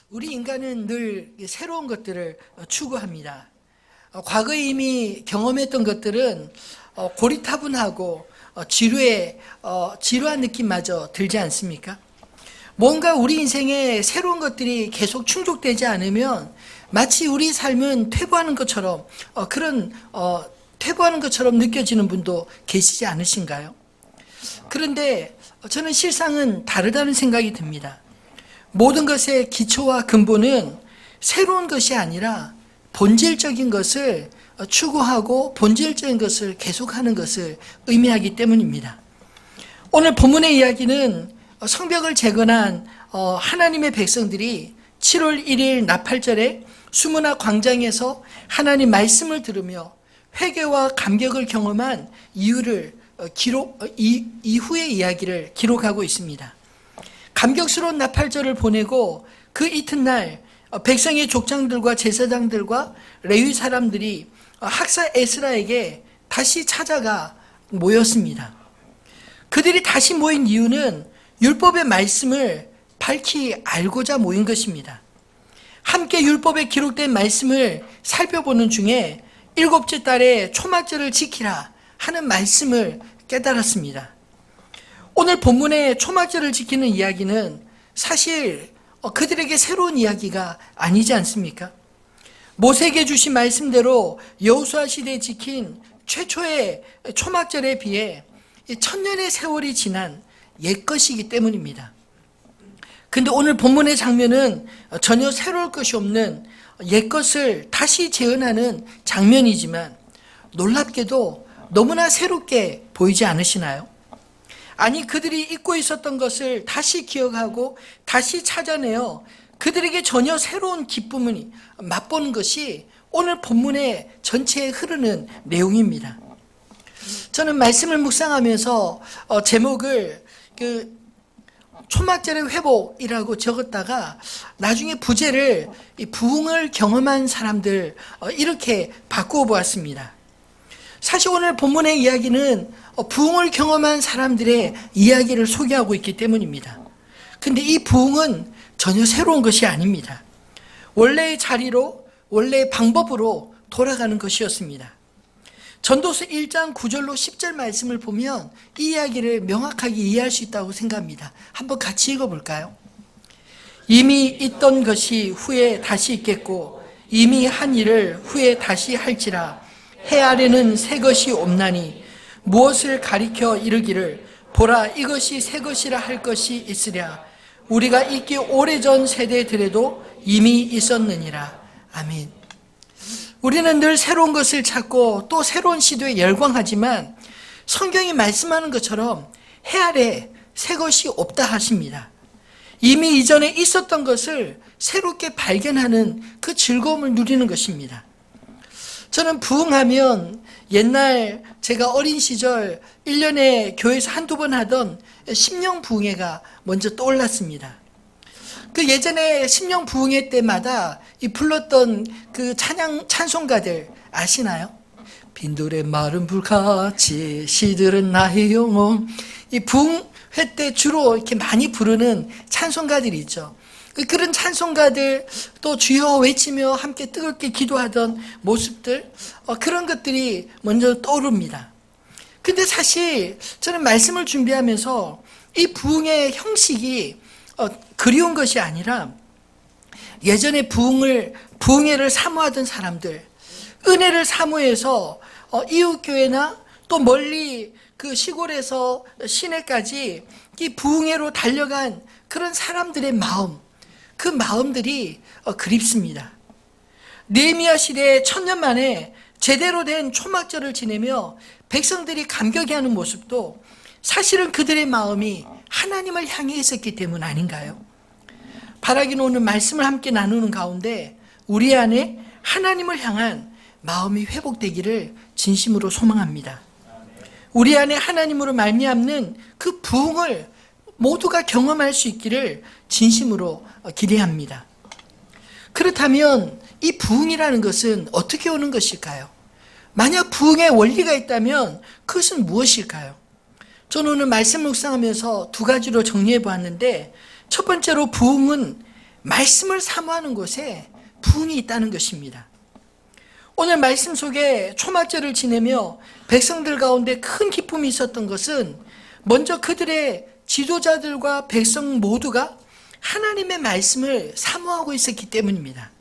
우리 인간은 늘 새로운 것들을 추구합니다. 과거에 이미 경험했던 것들은 고리타분하고 지루한 느낌마저 들지 않습니까? 뭔가 우리 인생에 새로운 것들이 계속 충족되지 않으면 마치 우리 삶은 퇴보하는 것처럼 퇴보하는 것처럼 느껴지는 분도 계시지 않으신가요? 그런데 저는 실상은 다르다는 생각이 듭니다. 모든 것의 기초와 근본은 새로운 것이 아니라 본질적인 것을 추구하고 본질적인 것을 계속하는 것을 의미하기 때문입니다. 오늘 본문의 이야기는 성벽을 재건한 하나님의 백성들이 7월 1일 나팔절에 수문화 광장에서 하나님 말씀을 들으며 회개와 감격을 경험한 이후의 이야기를 기록하고 있습니다. 감격스러운 나팔절을 보내고 그 이튿날 백성의 족장들과 제사장들과 레위 사람들이 학사 에스라에게 다시 찾아가 모였습니다. 그들이 다시 모인 이유는 율법의 말씀을 밝히 알고자 모인 것입니다. 함께 율법에 기록된 말씀을 살펴보는 중에 7째 달에 초막절을 지키라 하는 말씀을 깨달았습니다. 오늘 본문의 초막절을 지키는 이야기는 사실 그들에게 새로운 이야기가 아니지 않습니까? 모세에게 주신 말씀대로 여호수아 시대에 지킨 최초의 초막절에 비해 1000년의 세월이 지난 옛것이기 때문입니다. 근데 오늘 본문의 장면은 전혀 새로울 것이 없는 옛것을 다시 재현하는 장면이지만 놀랍게도 너무나 새롭게 보이지 않으시나요? 아니, 그들이 잊고 있었던 것을 다시 기억하고 다시 찾아내어 그들에게 전혀 새로운 기쁨을 맛보는 것이 오늘 본문의 전체에 흐르는 내용입니다. 저는 말씀을 묵상하면서 제목을 초막절의 회복이라고 적었다가 나중에 부제를 부흥을 경험한 사람들 이렇게 바꾸어 보았습니다. 사실 오늘 본문의 이야기는 부흥을 경험한 사람들의 이야기를 소개하고 있기 때문입니다. 근데 이 부흥은 전혀 새로운 것이 아닙니다. 원래의 자리로, 원래의 방법으로 돌아가는 것이었습니다. 전도서 1장 9절로 10절 말씀을 보면 이 이야기를 명확하게 이해할 수 있다고 생각합니다. 한번 같이 읽어볼까요? 이미 있던 것이 후에 다시 있겠고 이미 한 일을 후에 다시 할지라. 해 아래는 새 것이 없나니 무엇을 가리켜 이르기를 보라 이것이 새 것이라 할 것이 있으랴. 우리가 있기 오래전 세대들에도 이미 있었느니라. 아멘. 우리는 늘 새로운 것을 찾고 또 새로운 시도에 열광하지만 성경이 말씀하는 것처럼 해 아래 새 것이 없다 하십니다. 이미 이전에 있었던 것을 새롭게 발견하는 그 즐거움을 누리는 것입니다. 저는 부흥하면 옛날 제가 어린 시절 1년에 교회에서 한두 번 하던 심령 부흥회가 먼저 떠올랐습니다. 그 예전에 심령 부흥회 때마다 불렀던 그 찬송가들 아시나요? 빈들의 마른 불같이 시들은 나의 영혼. 이 부흥회 때 주로 이렇게 많이 부르는 찬송가들이 있죠. 그런 찬송가들 또 주여 외치며 함께 뜨겁게 기도하던 모습들 그런 것들이 먼저 떠오릅니다. 근데 사실 저는 말씀을 준비하면서 이 부흥의 형식이 그리운 것이 아니라 예전에 부흥회를 사모하던 사람들, 은혜를 사모해서 이웃교회나 또 멀리 그 시골에서 시내까지 이 부흥회로 달려간 그런 사람들의 마음, 그 마음들이 그립습니다. 느헤미야 시대에 1000년 만에 제대로 된 초막절을 지내며 백성들이 감격해하는 모습도 사실은 그들의 마음이 하나님을 향해 있었기 때문 아닌가요? 바라기는 오늘 말씀을 함께 나누는 가운데 우리 안에 하나님을 향한 마음이 회복되기를 진심으로 소망합니다. 우리 안에 하나님으로 말미암는 그 부흥을 모두가 경험할 수 있기를 진심으로 기대합니다. 그렇다면 이 부흥이라는 것은 어떻게 오는 것일까요? 만약 부흥의 원리가 있다면 그것은 무엇일까요? 저는 오늘 말씀 묵상하면서 두 가지로 정리해 보았는데 첫 번째로 부흥은 말씀을 사모하는 곳에 부흥이 있다는 것입니다. 오늘 말씀 속에 초막절을 지내며 백성들 가운데 큰 기쁨이 있었던 것은 먼저 그들의 지도자들과 백성 모두가 하나님의 말씀을 사모하고 있었기 때문입니다.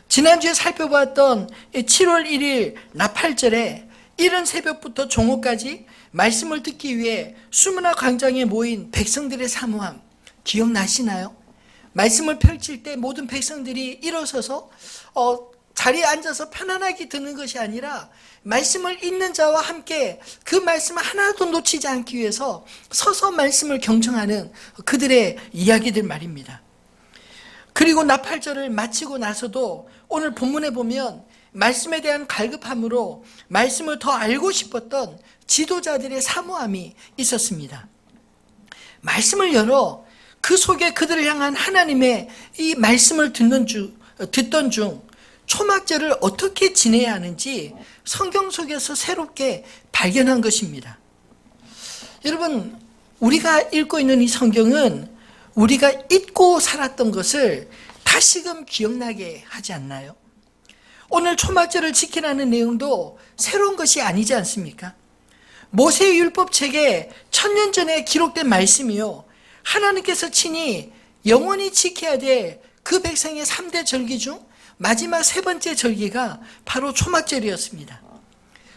지난주에 살펴보았던 7월 1일 나팔절에 이른 새벽부터 종호까지 말씀을 듣기 위해 수문화 광장에 모인 백성들의 사모함 기억나시나요? 말씀을 펼칠 때 모든 백성들이 일어서서 자리에 앉아서 편안하게 듣는 것이 아니라 말씀을 읽는 자와 함께 그 말씀을 하나도 놓치지 않기 위해서 서서 말씀을 경청하는 그들의 이야기들 말입니다. 그리고 나팔절을 마치고 나서도 오늘 본문에 보면 말씀에 대한 갈급함으로 말씀을 더 알고 싶었던 지도자들의 사모함이 있었습니다. 말씀을 열어 그 속에 그들을 향한 하나님의 이 말씀을 듣던 중 초막절을 어떻게 지내야 하는지 성경 속에서 새롭게 발견한 것입니다. 여러분, 우리가 읽고 있는 이 성경은 우리가 잊고 살았던 것을 다시금 기억나게 하지 않나요? 오늘 초막절을 지키라는 내용도 새로운 것이 아니지 않습니까? 모세의 율법책에 1000년 전에 기록된 말씀이요, 하나님께서 친히 영원히 지켜야 될 그 백성의 3대 절기 중 마지막 3번째 절기가 바로 초막절이었습니다.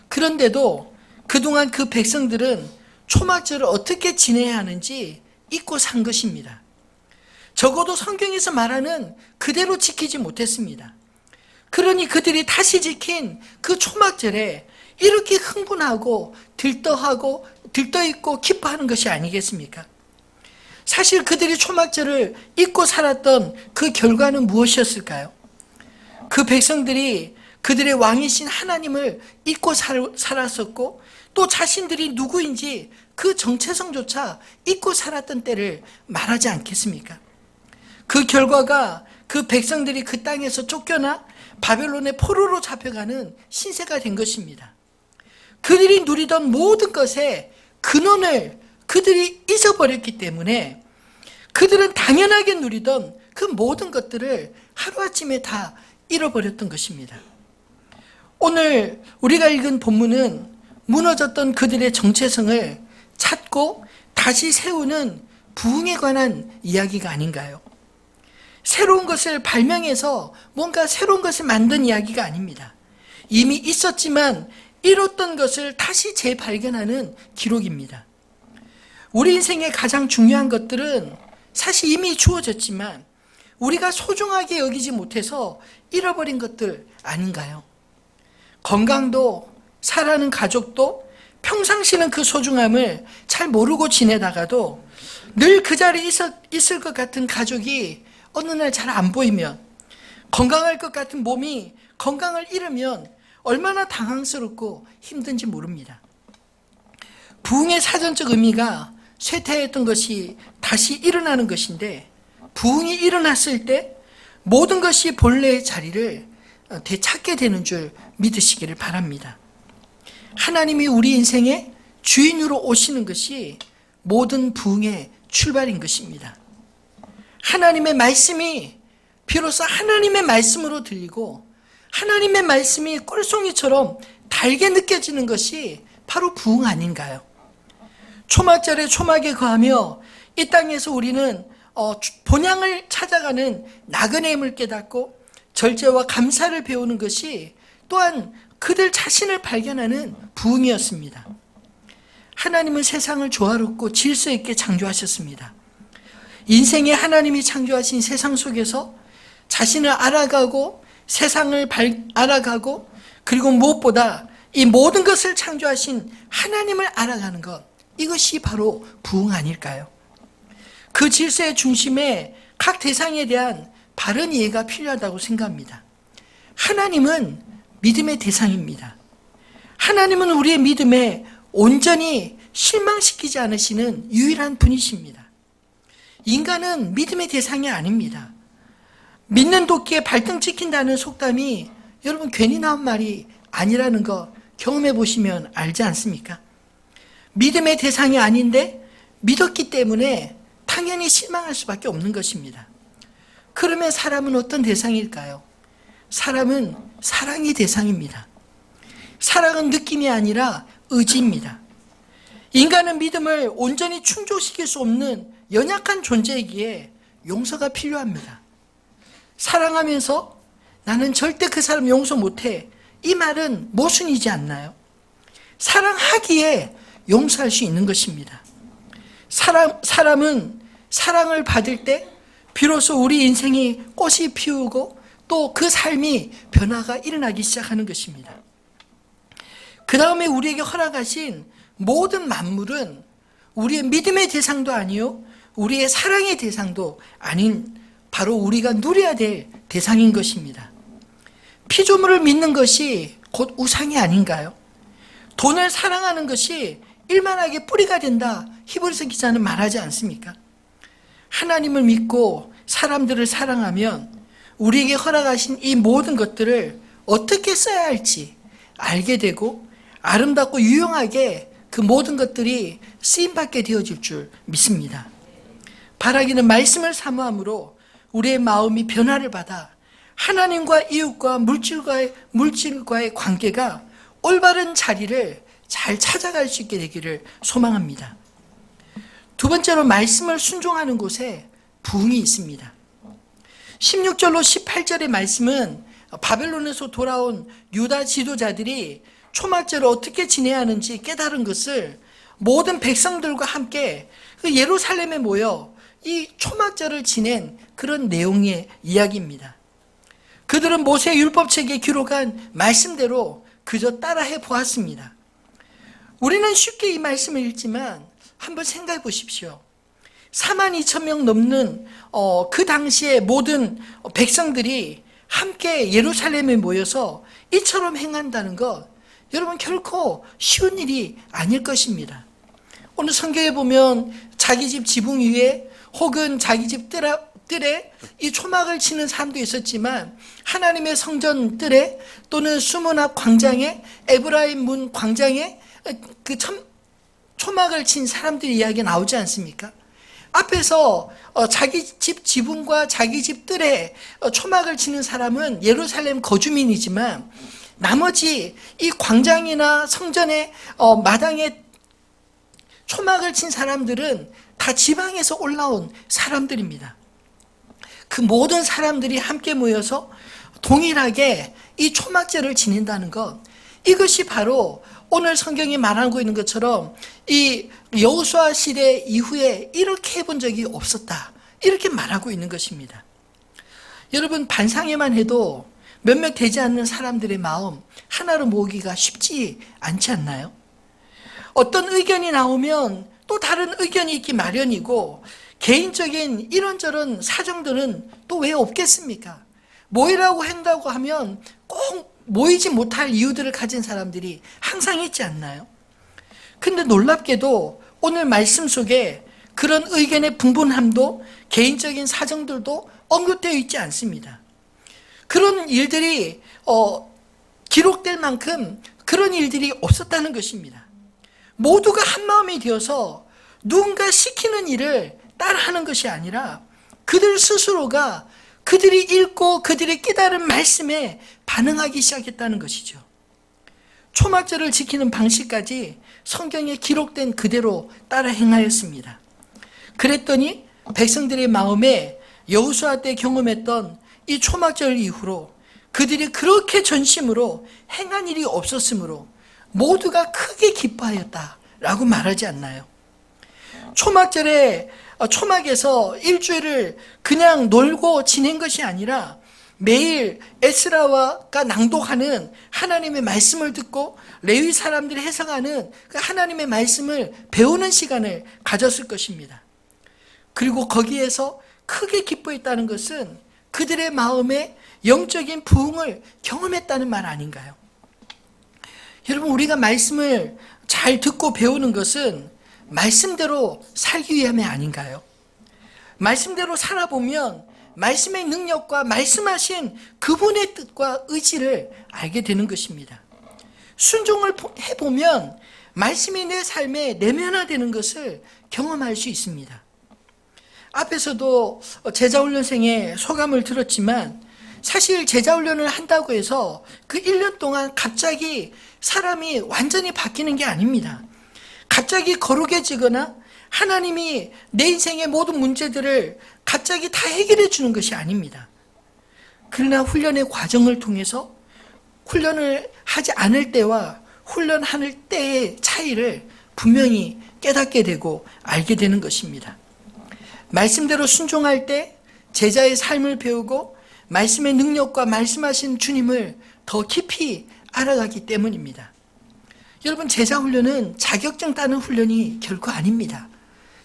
그런데도 그동안 그 백성들은 초막절을 어떻게 지내야 하는지 잊고 산 것입니다. 적어도 성경에서 말하는 그대로 지키지 못했습니다. 그러니 그들이 다시 지킨 그 초막절에 이렇게 흥분하고 들떠있고 기뻐하는 것이 아니겠습니까? 사실 그들이 초막절을 잊고 살았던 그 결과는 무엇이었을까요? 그 백성들이 그들의 왕이신 하나님을 잊고 살았었고 또 자신들이 누구인지 그 정체성조차 잊고 살았던 때를 말하지 않겠습니까? 그 결과가 그 백성들이 그 땅에서 쫓겨나 바벨론의 포로로 잡혀가는 신세가 된 것입니다. 그들이 누리던 모든 것의 근원을 그들이 잊어버렸기 때문에 그들은 당연하게 누리던 그 모든 것들을 하루아침에 다 잃어버렸던 것입니다. 오늘 우리가 읽은 본문은 무너졌던 그들의 정체성을 찾고 다시 세우는 부흥에 관한 이야기가 아닌가요? 새로운 것을 발명해서 뭔가 새로운 것을 만든 이야기가 아닙니다. 이미 있었지만 잃었던 것을 다시 재발견하는 기록입니다. 우리 인생의 가장 중요한 것들은 사실 이미 주어졌지만 우리가 소중하게 여기지 못해서 잃어버린 것들 아닌가요? 건강도, 사랑하는 가족도, 평상시는 그 소중함을 잘 모르고 지내다가도 늘 그 자리에 있을 것 같은 가족이 어느 날 잘 안 보이면, 건강할 것 같은 몸이 건강을 잃으면 얼마나 당황스럽고 힘든지 모릅니다. 부흥의 사전적 의미가 쇠퇴했던 것이 다시 일어나는 것인데, 부흥이 일어났을 때 모든 것이 본래의 자리를 되찾게 되는 줄 믿으시기를 바랍니다. 하나님이 우리 인생의 주인으로 오시는 것이 모든 부흥의 출발인 것입니다. 하나님의 말씀이 비로소 하나님의 말씀으로 들리고 하나님의 말씀이 꿀송이처럼 달게 느껴지는 것이 바로 부흥 아닌가요? 초막절에 초막에 거하며 이 땅에서 우리는 본향을 찾아가는 나그네의 힘을 깨닫고 절제와 감사를 배우는 것이 또한 그들 자신을 발견하는 부흥이었습니다. 하나님은 세상을 조화롭고 질서 있게 창조하셨습니다. 인생에 하나님이 창조하신 세상 속에서 자신을 알아가고 세상을 알아가고 그리고 무엇보다 이 모든 것을 창조하신 하나님을 알아가는 것, 이것이 바로 부흥 아닐까요? 그 질서의 중심에 각 대상에 대한 바른 이해가 필요하다고 생각합니다. 하나님은 믿음의 대상입니다. 하나님은 우리의 믿음에 온전히 실망시키지 않으시는 유일한 분이십니다. 인간은 믿음의 대상이 아닙니다. 믿는 도끼에 발등 찍힌다는 속담이 여러분 괜히 나온 말이 아니라는 거 경험해 보시면 알지 않습니까? 믿음의 대상이 아닌데 믿었기 때문에 당연히 실망할 수밖에 없는 것입니다. 그러면 사람은 어떤 대상일까요? 사람은 사랑의 대상입니다. 사랑은 느낌이 아니라 의지입니다. 인간은 믿음을 온전히 충족시킬 수 없는 연약한 존재이기에 용서가 필요합니다. 사랑하면서 나는 절대 그 사람 용서 못해, 이 말은 모순이지 않나요? 사랑하기에 용서할 수 있는 것입니다. 사람은 사랑을 받을 때 비로소 우리 인생이 꽃이 피우고 또 그 삶이 변화가 일어나기 시작하는 것입니다. 그 다음에 우리에게 허락하신 모든 만물은 우리의 믿음의 대상도 아니요, 우리의 사랑의 대상도 아닌 바로 우리가 누려야 될 대상인 것입니다. 피조물을 믿는 것이 곧 우상이 아닌가요? 돈을 사랑하는 것이 일만하게 뿌리가 된다, 히브리서 기자는 말하지 않습니까? 하나님을 믿고 사람들을 사랑하면 우리에게 허락하신 이 모든 것들을 어떻게 써야 할지 알게 되고 아름답고 유용하게 그 모든 것들이 쓰임받게 되어질 줄 믿습니다. 바라기는 말씀을 사모함으로 우리의 마음이 변화를 받아 하나님과 이웃과 물질과의 관계가 올바른 자리를 잘 찾아갈 수 있게 되기를 소망합니다. 두 번째로 말씀을 순종하는 곳에 부흥이 있습니다. 16절로 18절의 말씀은 바벨론에서 돌아온 유다 지도자들이 초막절을 어떻게 지내야 하는지 깨달은 것을 모든 백성들과 함께 예루살렘에 모여 이 초막절을 지낸 그런 내용의 이야기입니다. 그들은 모세의 율법책에 기록한 말씀대로 그저 따라해 보았습니다. 우리는 쉽게 이 말씀을 읽지만 한번 생각해 보십시오. 42,000명 넘는 그 당시의 모든 백성들이 함께 예루살렘에 모여서 이처럼 행한다는 것, 여러분 결코 쉬운 일이 아닐 것입니다. 오늘 성경에 보면 자기 집 지붕 위에 혹은 자기 집 뜰에 이 초막을 치는 사람도 있었지만 하나님의 성전 뜰에 또는 수문 앞 광장에 에브라임 문 광장에 그 초막을 친 사람들의 이야기가 나오지 않습니까? 앞에서 자기 집 지붕과 자기 집 뜰에 초막을 치는 사람은 예루살렘 거주민이지만 나머지 이 광장이나 성전의 마당에 초막을 친 사람들은 다 지방에서 올라온 사람들입니다. 그 모든 사람들이 함께 모여서 동일하게 이 초막제를 지낸다는 것, 이것이 바로 오늘 성경이 말하고 있는 것처럼 이 여호수아 시대 이후에 이렇게 해본 적이 없었다, 이렇게 말하고 있는 것입니다. 여러분, 반상회만 해도 몇몇 되지 않는 사람들의 마음 하나로 모으기가 쉽지 않지 않나요? 어떤 의견이 나오면 또 다른 의견이 있기 마련이고 개인적인 이런저런 사정들은 또 왜 없겠습니까? 모이라고 한다고 하면 꼭 모이지 못할 이유들을 가진 사람들이 항상 있지 않나요? 근데 놀랍게도 오늘 말씀 속에 그런 의견의 분분함도 개인적인 사정들도 언급되어 있지 않습니다. 그런 일들이 기록될 만큼 그런 일들이 없었다는 것입니다. 모두가 한마음이 되어서 누군가 시키는 일을 따라하는 것이 아니라 그들 스스로가 그들이 읽고 그들이 깨달은 말씀에 반응하기 시작했다는 것이죠. 초막절을 지키는 방식까지 성경에 기록된 그대로 따라 행하였습니다. 그랬더니 백성들의 마음에 여호수아 때 경험했던 이 초막절 이후로 그들이 그렇게 전심으로 행한 일이 없었으므로 모두가 크게 기뻐하였다라고 말하지 않나요? 초막에서 일주일을 그냥 놀고 지낸 것이 아니라 매일 에스라가 낭독하는 하나님의 말씀을 듣고 레위 사람들이 해석하는 그 하나님의 말씀을 배우는 시간을 가졌을 것입니다. 그리고 거기에서 크게 기뻐했다는 것은 그들의 마음에 영적인 부흥을 경험했다는 말 아닌가요? 여러분, 우리가 말씀을 잘 듣고 배우는 것은 말씀대로 살기 위함이 아닌가요? 말씀대로 살아보면 말씀의 능력과 말씀하신 그분의 뜻과 의지를 알게 되는 것입니다. 순종을 해보면 말씀이 내 삶에 내면화되는 것을 경험할 수 있습니다. 앞에서도 제자훈련생의 소감을 들었지만 사실 제자훈련을 한다고 해서 그 1년 동안 갑자기 사람이 완전히 바뀌는 게 아닙니다. 갑자기 거룩해지거나 하나님이 내 인생의 모든 문제들을 갑자기 다 해결해 주는 것이 아닙니다. 그러나 훈련의 과정을 통해서 훈련을 하지 않을 때와 훈련할 때의 차이를 분명히 깨닫게 되고 알게 되는 것입니다. 말씀대로 순종할 때 제자의 삶을 배우고 말씀의 능력과 말씀하신 주님을 더 깊이 알아가기 때문입니다. 여러분, 제자 훈련은 자격증 따는 훈련이 결코 아닙니다.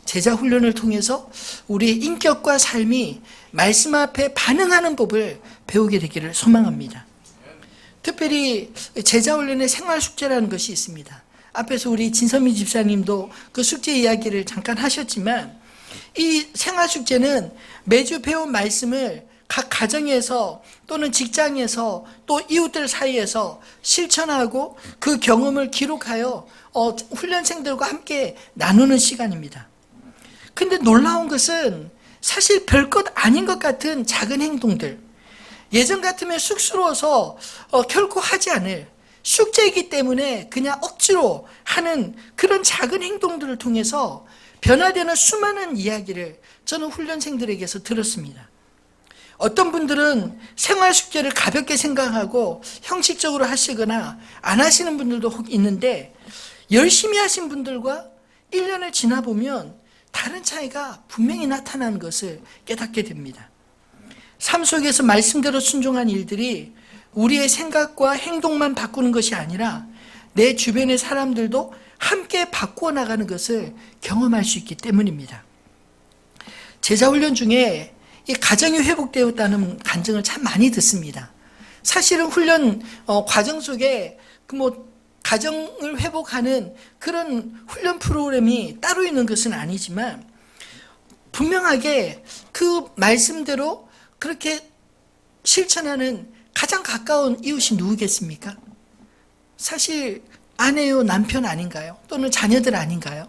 제자 훈련을 통해서 우리의 인격과 삶이 말씀 앞에 반응하는 법을 배우게 되기를 소망합니다. 특별히 제자 훈련의 생활 숙제라는 것이 있습니다. 앞에서 우리 진선미 집사님도 그 숙제 이야기를 잠깐 하셨지만 이 생활 숙제는 매주 배운 말씀을 각 가정에서 또는 직장에서 또 이웃들 사이에서 실천하고 그 경험을 기록하여 훈련생들과 함께 나누는 시간입니다. 근데 놀라운 것은 사실 별것 아닌 것 같은 작은 행동들, 예전 같으면 쑥스러워서 결코 하지 않을 숙제이기 때문에 그냥 억지로 하는 그런 작은 행동들을 통해서 변화되는 수많은 이야기를 저는 훈련생들에게서 들었습니다. 어떤 분들은 생활 숙제를 가볍게 생각하고 형식적으로 하시거나 안 하시는 분들도 혹 있는데 열심히 하신 분들과 1년을 지나보면 다른 차이가 분명히 나타나는 것을 깨닫게 됩니다. 삶 속에서 말씀대로 순종한 일들이 우리의 생각과 행동만 바꾸는 것이 아니라 내 주변의 사람들도 함께 바꾸어 나가는 것을 경험할 수 있기 때문입니다. 제자훈련 중에 이 가정이 회복되었다는 간증을 참 많이 듣습니다. 사실은 훈련 과정 속에 가정을 회복하는 그런 훈련 프로그램이 따로 있는 것은 아니지만 분명하게 그 말씀대로 그렇게 실천하는 가장 가까운 이웃이 누구겠습니까? 사실 아내요, 남편 아닌가요? 또는 자녀들 아닌가요?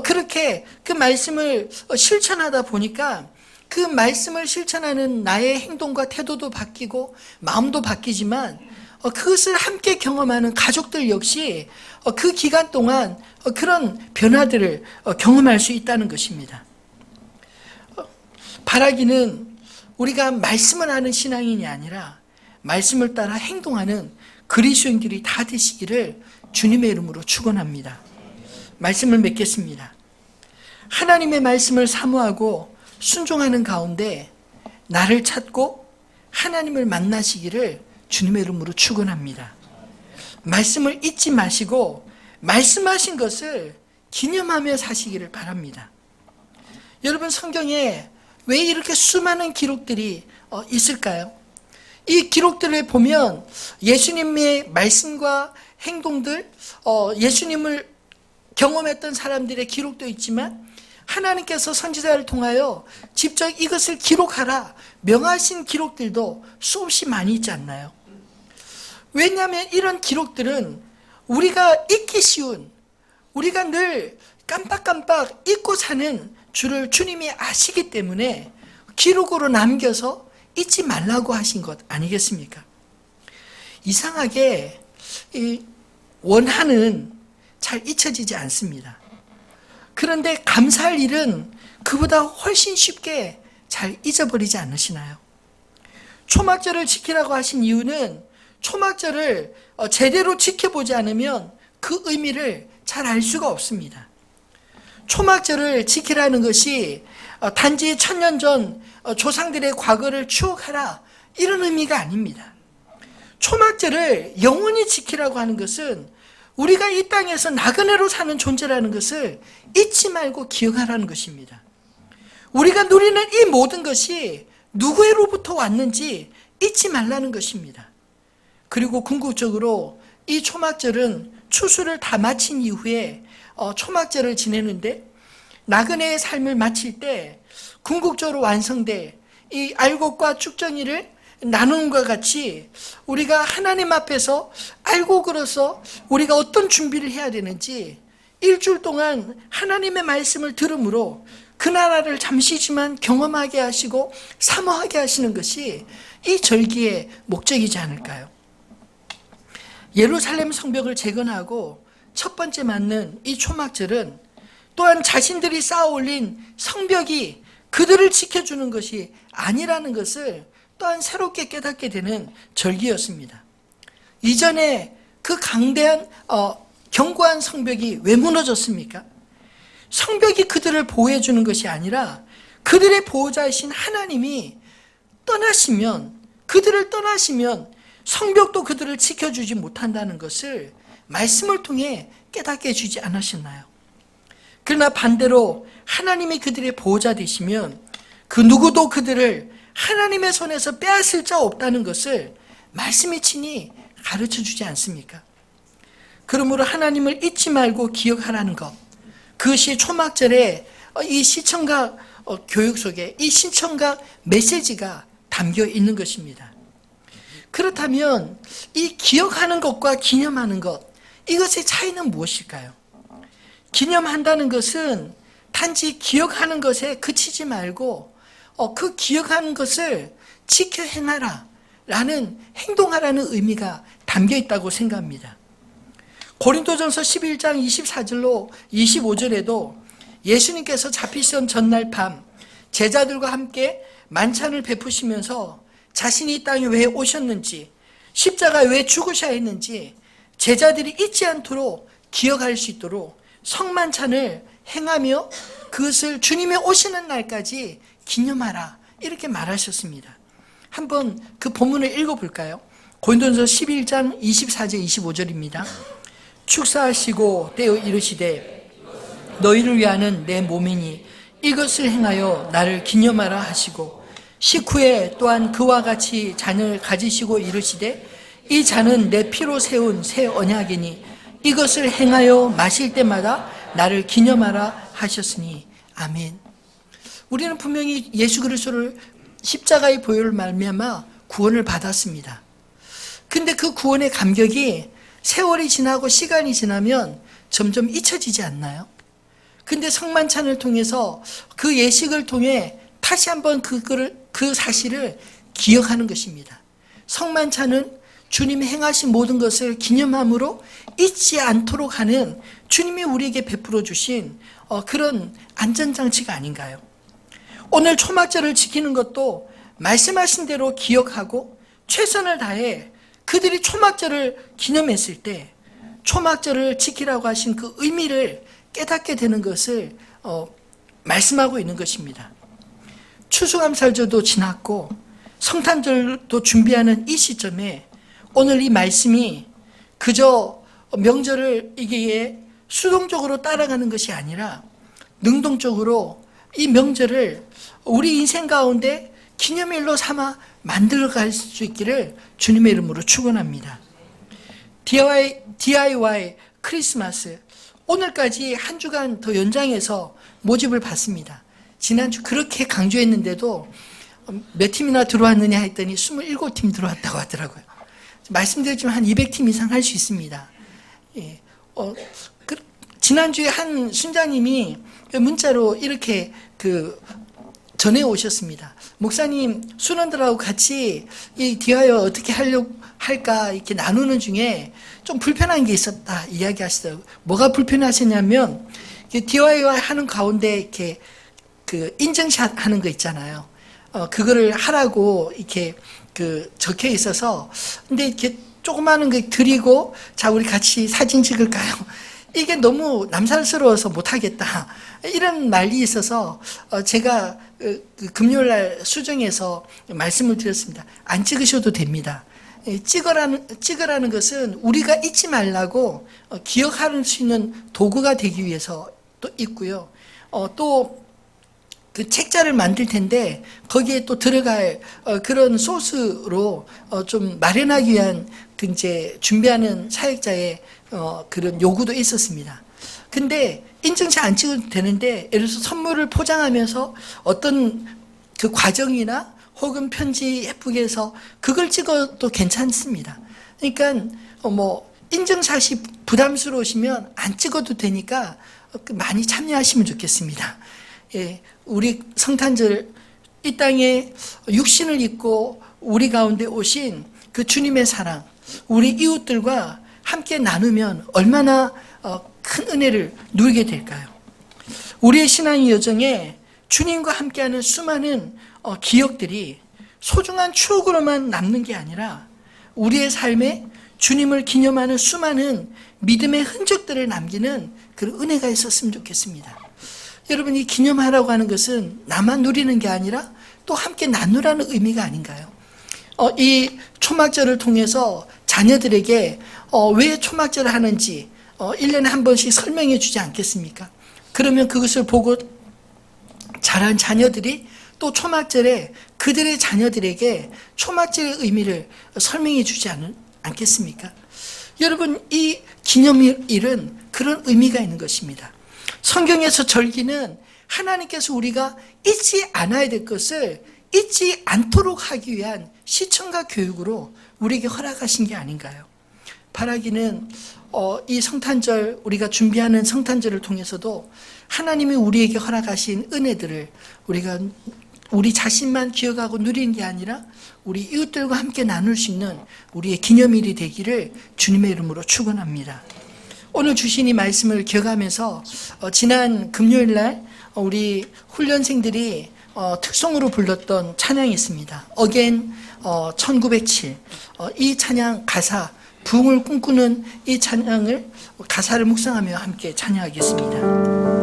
그렇게 그 말씀을 실천하다 보니까 그 말씀을 실천하는 나의 행동과 태도도 바뀌고 마음도 바뀌지만 그것을 함께 경험하는 가족들 역시 그 기간 동안 그런 변화들을 경험할 수 있다는 것입니다. 바라기는 우리가 말씀을 하는 신앙인이 아니라 말씀을 따라 행동하는 그리스도인들이 다 되시기를 주님의 이름으로 축원합니다. 말씀을 맺겠습니다. 하나님의 말씀을 사모하고 순종하는 가운데 나를 찾고 하나님을 만나시기를 주님의 이름으로 축원합니다. 말씀을 잊지 마시고 말씀하신 것을 기념하며 사시기를 바랍니다. 여러분, 성경에 왜 이렇게 수많은 기록들이 있을까요? 이 기록들을 보면 예수님의 말씀과 행동들, 예수님을 경험했던 사람들의 기록도 있지만 하나님께서 선지자를 통하여 직접 이것을 기록하라 명하신 기록들도 수없이 많이 있지 않나요? 왜냐하면 이런 기록들은 우리가 잊기 쉬운, 우리가 늘 깜빡깜빡 잊고 사는 줄을 주님이 아시기 때문에 기록으로 남겨서 잊지 말라고 하신 것 아니겠습니까? 이상하게 이 원한은 잘 잊혀지지 않습니다. 그런데 감사할 일은 그보다 훨씬 쉽게 잘 잊어버리지 않으시나요? 초막절을 지키라고 하신 이유는 초막절을 제대로 지켜보지 않으면 그 의미를 잘 알 수가 없습니다. 초막절을 지키라는 것이 단지 1000년 전 조상들의 과거를 추억하라 이런 의미가 아닙니다. 초막절을 영원히 지키라고 하는 것은 우리가 이 땅에서 나그네로 사는 존재라는 것을 잊지 말고 기억하라는 것입니다. 우리가 누리는 이 모든 것이 누구로부터 왔는지 잊지 말라는 것입니다. 그리고 궁극적으로 이 초막절은 추수를 다 마친 이후에 초막절을 지내는데 나그네의 삶을 마칠 때 궁극적으로 완성돼 이 알곡과 쭉정이를 나눔과 같이 우리가 하나님 앞에서 알곡으로서 우리가 어떤 준비를 해야 되는지 일주일 동안 하나님의 말씀을 들음으로 그 나라를 잠시지만 경험하게 하시고 사모하게 하시는 것이 이 절기의 목적이지 않을까요? 예루살렘 성벽을 재건하고 첫 번째 맞는 이 초막절은 또한 자신들이 쌓아 올린 성벽이 그들을 지켜주는 것이 아니라는 것을 또한 새롭게 깨닫게 되는 절기였습니다. 이전에 그 강대한 견고한 성벽이 왜 무너졌습니까? 성벽이 그들을 보호해 주는 것이 아니라 그들의 보호자이신 하나님이 그들을 떠나시면 성벽도 그들을 지켜주지 못한다는 것을 말씀을 통해 깨닫게 해주지 않으셨나요? 그러나 반대로 하나님이 그들의 보호자 되시면 그 누구도 그들을 하나님의 손에서 빼앗을 자 없다는 것을 말씀이 친히 가르쳐 주지 않습니까? 그러므로 하나님을 잊지 말고 기억하라는 것, 그것이 초막절의 이 시청각 교육 속에 이 시청각 메시지가 담겨 있는 것입니다. 그렇다면 이 기억하는 것과 기념하는 것, 이것의 차이는 무엇일까요? 기념한다는 것은 단지 기억하는 것에 그치지 말고 그 기억하는 것을 지켜 행하라 라는 행동하라는 의미가 담겨 있다고 생각합니다. 고린도전서 11장 24절로 25절에도 예수님께서 잡히시던 전날 밤 제자들과 함께 만찬을 베푸시면서 자신이 이 땅에 왜 오셨는지, 십자가에 왜 죽으셔야 했는지 제자들이 잊지 않도록 기억할 수 있도록 성만찬을 행하며 그것을 주님의 오시는 날까지 기념하라, 이렇게 말하셨습니다. 한번 그 본문을 읽어볼까요? 고린도전서 11장 24절 25절입니다. 축사하시고 떼어 이르시되 너희를 위하는 내 몸이니 이것을 행하여 나를 기념하라 하시고, 식후에 또한 그와 같이 잔을 가지시고 이르시되 이 잔은 내 피로 세운 새 언약이니 이것을 행하여 마실 때마다 나를 기념하라 하셨으니 아멘. 우리는 분명히 예수 그리스도를 십자가의 보혈을 말미암아 구원을 받았습니다. 근데 그 구원의 감격이 세월이 지나고 시간이 지나면 점점 잊혀지지 않나요? 근데 성만찬을 통해서 그 예식을 통해 다시 한번 그 사실을 기억하는 것입니다. 성만찬은 주님이 행하신 모든 것을 기념함으로 잊지 않도록 하는 주님이 우리에게 베풀어 주신 그런 안전장치가 아닌가요? 오늘 초막절을 지키는 것도 말씀하신 대로 기억하고 최선을 다해 그들이 초막절을 기념했을 때 초막절을 지키라고 하신 그 의미를 깨닫게 되는 것을 말씀하고 있는 것입니다. 추수감사절도 지났고 성탄절도 준비하는 이 시점에 오늘 이 말씀이 그저 명절을 이게 수동적으로 따라가는 것이 아니라 능동적으로 이 명절을 우리 인생 가운데 기념일로 삼아 만들어갈 수 있기를 주님의 이름으로 축원합니다. DIY 크리스마스, 오늘까지 한 주간 더 연장해서 모집을 받습니다. 지난주 그렇게 강조했는데도 몇 팀이나 들어왔느냐 했더니 27팀 들어왔다고 하더라고요. 말씀드렸지만 한 200팀 이상 할 수 있습니다. 예. 지난주에 한 순자님이 문자로 이렇게 전해 오셨습니다. 목사님, 순원들하고 같이 이 DIY 어떻게 할까 이렇게 나누는 중에 좀 불편한 게 있었다 이야기 하시더라고요. 뭐가 불편하시냐면 DIY 하는 가운데 이렇게 인증샷 하는 거 있잖아요. 그거를 하라고 이렇게 적혀 있어서, 근데 이렇게 조그마한 거 드리고, 자, 우리 같이 사진 찍을까요? 이게 너무 남살스러워서 못하겠다. 이런 말이 있어서, 제가 금요일 날 수정해서 말씀을 드렸습니다. 안 찍으셔도 됩니다. 찍으라는 것은 우리가 잊지 말라고 기억할 수 있는 도구가 되기 위해서 또 있고요. 또 그 책자를 만들 텐데 거기에 또 들어갈 그런 소스로 좀 마련하기 위한 이제 준비하는 사역자의 그런 요구도 있었습니다. 근데 인증샷 안 찍어도 되는데 예를 들어서 선물을 포장하면서 어떤 그 과정이나 혹은 편지 예쁘게 해서 그걸 찍어도 괜찮습니다. 그러니까 인증샷이 부담스러우시면 안 찍어도 되니까 많이 참여하시면 좋겠습니다. 우리 성탄절 이 땅에 육신을 입고 우리 가운데 오신 그 주님의 사랑, 우리 이웃들과 함께 나누면 얼마나 큰 은혜를 누리게 될까요? 우리의 신앙의 여정에 주님과 함께하는 수많은 기억들이 소중한 추억으로만 남는 게 아니라 우리의 삶에 주님을 기념하는 수많은 믿음의 흔적들을 남기는 그런 은혜가 있었으면 좋겠습니다. 여러분, 이 기념하라고 하는 것은 나만 누리는 게 아니라 또 함께 나누라는 의미가 아닌가요? 이 초막절을 통해서 자녀들에게 왜 초막절을 하는지 1년에 한 번씩 설명해 주지 않겠습니까? 그러면 그것을 보고 자란 자녀들이 또 초막절에 그들의 자녀들에게 초막절의 의미를 설명해 주지 않겠습니까? 여러분, 이 기념일은 그런 의미가 있는 것입니다. 성경에서 절기는 하나님께서 우리가 잊지 않아야 될 것을 잊지 않도록 하기 위한 시청과 교육으로 우리에게 허락하신 게 아닌가요? 바라기는 이 성탄절, 우리가 준비하는 성탄절을 통해서도 하나님이 우리에게 허락하신 은혜들을 우리가 우리 자신만 기억하고 누리는 게 아니라 우리 이웃들과 함께 나눌 수 있는 우리의 기념일이 되기를 주님의 이름으로 축원합니다. 오늘 주신 이 말씀을 기억하면서 지난 금요일 날 우리 훈련생들이 특송으로 불렀던 찬양이 있습니다. 어게인 1907. 이 찬양 가사, 부흥을 꿈꾸는 이 찬양을 가사를 묵상하며 함께 찬양하겠습니다.